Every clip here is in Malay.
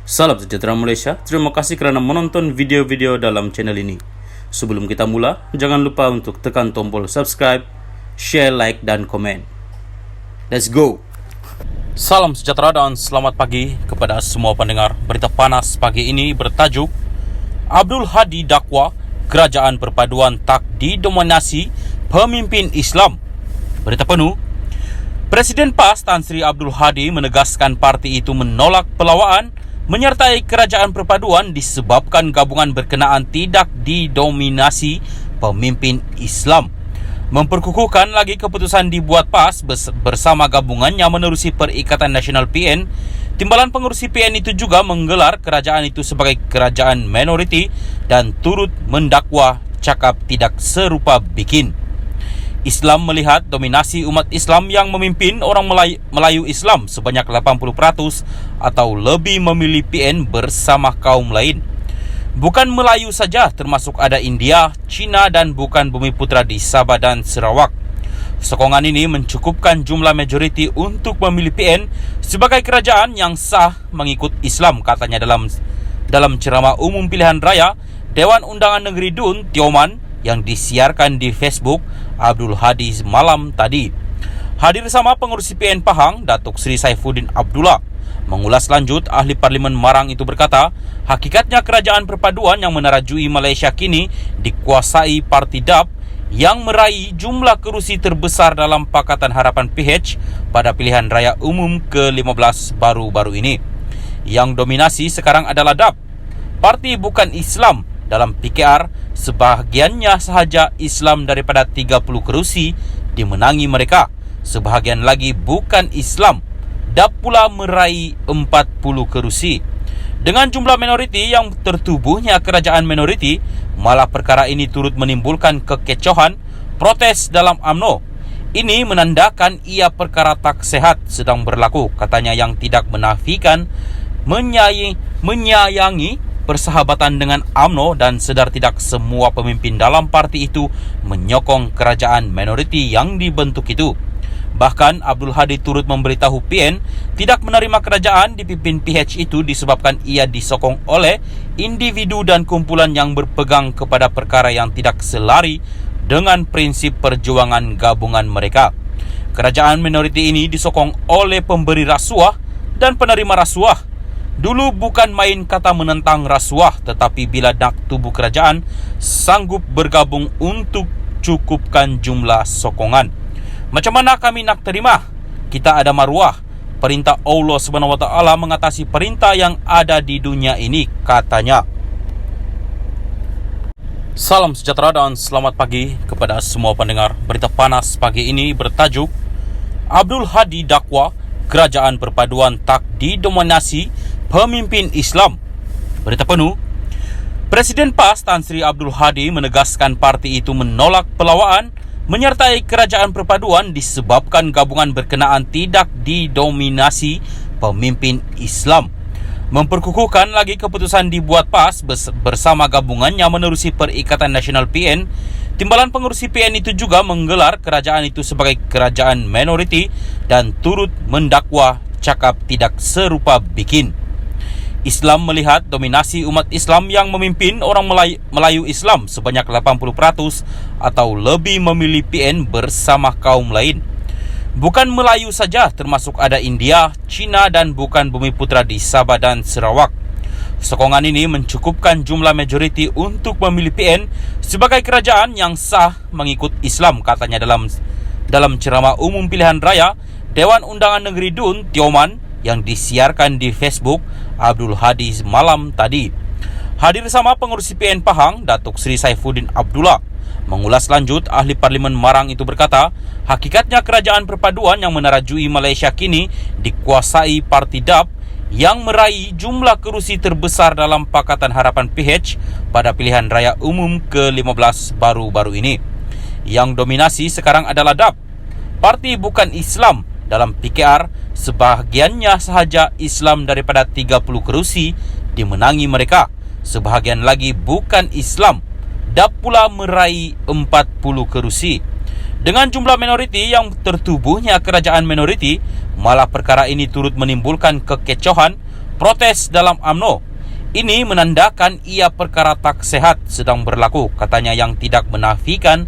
Salam sejahtera Malaysia, terima kasih kerana menonton video-video dalam channel ini. Sebelum kita mula, jangan lupa untuk tekan tombol subscribe, share, like, dan komen. Let's go! Salam sejahtera dan selamat pagi kepada semua pendengar. Berita panas pagi ini bertajuk Abdul Hadi dakwa Kerajaan Perpaduan tak didominasi pemimpin Islam. Berita penuh, Presiden PAS Tan Sri Abdul Hadi menegaskan parti itu menolak pelawaan menyertai Kerajaan Perpaduan disebabkan gabungan berkenaan tidak didominasi pemimpin Islam. Memperkukuhkan lagi keputusan dibuat PAS bersama gabungannya menerusi Perikatan Nasional PN. Timbalan pengurusi PN itu juga menggelar kerajaan itu sebagai kerajaan minoriti dan turut mendakwa cakap tidak serupa bikin. Islam melihat dominasi umat Islam yang memimpin orang Melayu Islam sebanyak 80% atau lebih memilih PN bersama kaum lain. Bukan Melayu saja, termasuk ada India, China dan bukan Bumiputra di Sabah dan Sarawak. Sokongan ini mencukupkan jumlah majoriti untuk memilih PN sebagai kerajaan yang sah mengikut Islam, katanya dalam ceramah umum pilihan raya Dewan Undangan Negeri Dun Tioman yang disiarkan di Facebook Abdul Hadi malam tadi. Hadir bersama pengurusi PN Pahang, Datuk Seri Saifuddin Abdullah. Mengulas lanjut, ahli Parlimen Marang itu berkata, hakikatnya kerajaan perpaduan yang menerajui Malaysia kini dikuasai Parti DAP yang meraih jumlah kerusi terbesar dalam Pakatan Harapan PH pada pilihan raya umum ke-15 baru-baru ini. Yang dominasi sekarang adalah DAP. Parti bukan Islam. Dalam PKR, sebahagiannya sahaja Islam daripada 30 kerusi dimenangi mereka. Sebahagian lagi bukan Islam. DAP pula meraih 40 kerusi. Dengan jumlah minoriti yang tertubuhnya kerajaan minoriti, malah perkara ini turut menimbulkan kekecohan, protes dalam UMNO. Ini menandakan ia perkara tak sehat sedang berlaku, katanya, yang tidak menafikan menyayangi persahabatan dengan UMNO dan sedar tidak semua pemimpin dalam parti itu menyokong kerajaan minoriti yang dibentuk itu. Bahkan Abdul Hadi turut memberitahu PN tidak menerima kerajaan dipimpin PH itu disebabkan ia disokong oleh individu dan kumpulan yang berpegang kepada perkara yang tidak selari dengan prinsip perjuangan gabungan mereka. Kerajaan minoriti ini disokong oleh pemberi rasuah dan penerima rasuah. Dulu bukan main kata menentang rasuah, tetapi bila nak tubuh kerajaan sanggup bergabung untuk cukupkan jumlah sokongan. Macam mana kami nak terima? Kita ada maruah. Perintah Allah SWT mengatasi perintah yang ada di dunia ini, katanya. Salam sejahtera dan selamat pagi kepada semua pendengar. Berita panas pagi ini bertajuk Abdul Hadi dakwa Kerajaan Perpaduan tak didominasi pemimpin Islam. Berita penuh, Presiden PAS Tan Sri Abdul Hadi menegaskan parti itu menolak pelawaan menyertai Kerajaan Perpaduan disebabkan gabungan berkenaan tidak didominasi pemimpin Islam. Memperkukuhkan lagi keputusan dibuat PAS bersama gabungannya menerusi Perikatan Nasional PN. Timbalan pengurusi PN itu juga menggelar kerajaan itu sebagai kerajaan minoriti dan turut mendakwa cakap tidak serupa bikin. Islam melihat dominasi umat Islam yang memimpin orang Melayu Islam sebanyak 80% atau lebih memilih PN bersama kaum lain. Bukan Melayu saja, termasuk ada India, China dan bukan Bumiputra di Sabah dan Sarawak. Sokongan ini mencukupkan jumlah majoriti untuk memilih PN sebagai kerajaan yang sah mengikut Islam, katanya dalam ceramah umum pilihan raya Dewan Undangan Negeri Dun Tioman yang disiarkan di Facebook Abdul Hadi malam tadi. Hadir bersama pengurusi PN Pahang, Datuk Seri Saifuddin Abdullah. Mengulas lanjut, ahli Parlimen Marang itu berkata, hakikatnya kerajaan perpaduan yang menerajui Malaysia kini dikuasai Parti DAP yang meraih jumlah kerusi terbesar dalam Pakatan Harapan PH pada pilihan raya umum ke-15 baru-baru ini. Yang dominasi sekarang adalah DAP. Parti bukan Islam. Dalam PKR, sebahagiannya sahaja Islam daripada 30 kerusi dimenangi mereka. Sebahagian lagi bukan Islam. DAP pula meraih 40 kerusi. Dengan jumlah minoriti yang tertubuhnya kerajaan minoriti, malah perkara ini turut menimbulkan kekecohan, protes dalam UMNO. Ini menandakan ia perkara tak sehat sedang berlaku, katanya, yang tidak menafikan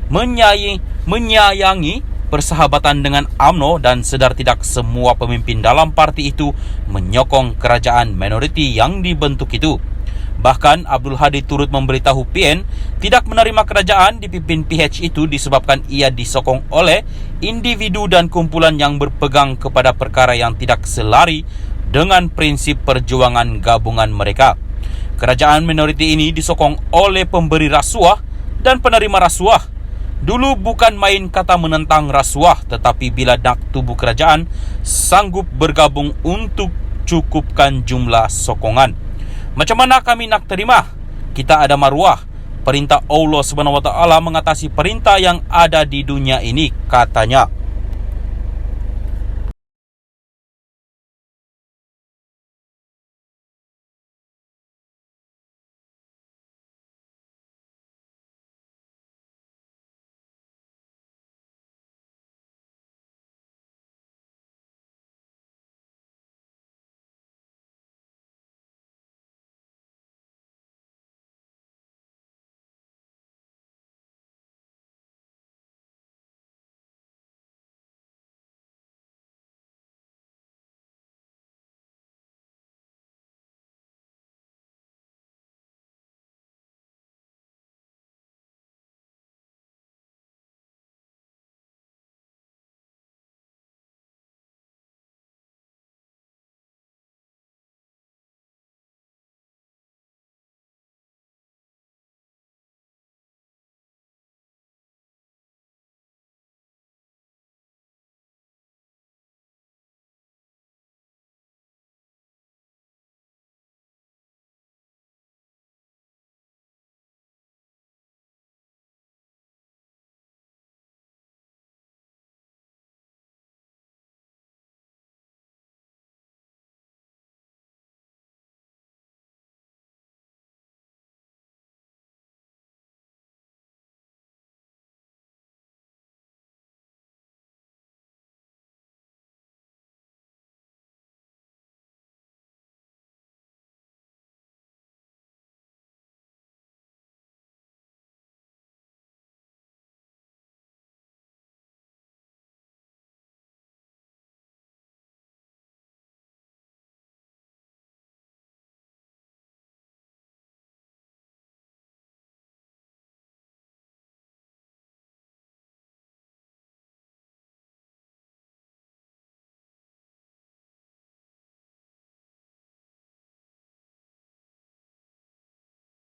menyayangi persahabatan dengan UMNO dan sedar tidak semua pemimpin dalam parti itu menyokong kerajaan minoriti yang dibentuk itu. Bahkan Abdul Hadi turut memberitahu PN tidak menerima kerajaan dipimpin PH itu disebabkan ia disokong oleh individu dan kumpulan yang berpegang kepada perkara yang tidak selari dengan prinsip perjuangan gabungan mereka. Kerajaan minoriti ini disokong oleh pemberi rasuah dan penerima rasuah. Dulu bukan main kata menentang rasuah, tetapi bila nak tubuh kerajaan sanggup bergabung untuk cukupkan jumlah sokongan. Macam mana kami nak terima? Kita ada maruah. Perintah Allah SWT mengatasi perintah yang ada di dunia ini, katanya.